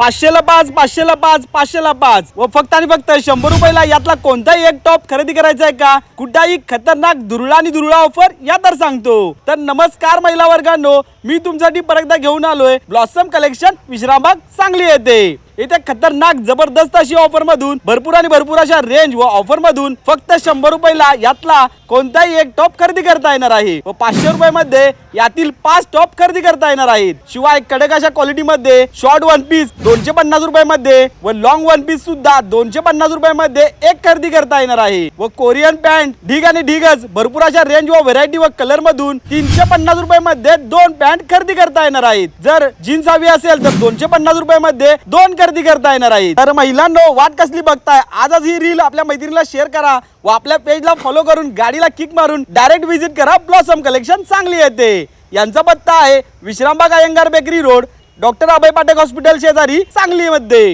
500ला 5, 500ला 5, 500ला 5 व फक्त आणि फक्त 100 रुपयाला यातला कोणताही एक टॉप खरेदी करायचा आहे का? कुठलाही खतरनाक दुरळा आणि दुरळा ऑफर या तर सांगतो. तर नमस्कार महिला वर्गांनो, मी तुमच्यासाठी परत एकदा घेऊन आलोय ब्लॉसम कलेक्शन विश्रामबाग सांगली येथे. इथे खतरनाक जबरदस्त अशी ऑफर मधून भरपूर अशा रेंज व ऑफर मधून फक्त 100 रुपयाला यातला कोणताही एक टॉप खरेदी करता येणार आहे व 500 रुपयामध्ये यातील 5 टॉप खरेदी करता येणार आहेत. शिवाय कडक अशा क्वालिटी मध्ये शॉर्ट वन पीस 250 रुपयामध्ये व लॉंग वन पीस सुद्धा 250 रुपयामध्ये एक खरेदी करता येणार आहे व कोरियन पॅन्ट ढीग आणि ढीगच भरपूर अशा रेंज व व्हरायटी व कलर मधून 350 रुपयामध्ये 2 पॅन्ट खरेदी करता येणार आहेत. जर जीन्स हवी असेल तर 250 रुपयामध्ये 2 खरेदी करता येणार आहे. तर महिलांनो, वाट कसली बघताय? आजच ही रील आपल्या मैत्रिणीला शेअर करा व आपल्या पेजला फॉलो करून गाडीला किक मारून डायरेक्ट व्हिजिट करा ब्लॉसम कलेक्शन सांगली येथे. यांचा पत्ता आहे Vishrambag Iyengar bakery road, doctor Abhay Patek hospital शेजारी सांगली मध्ये.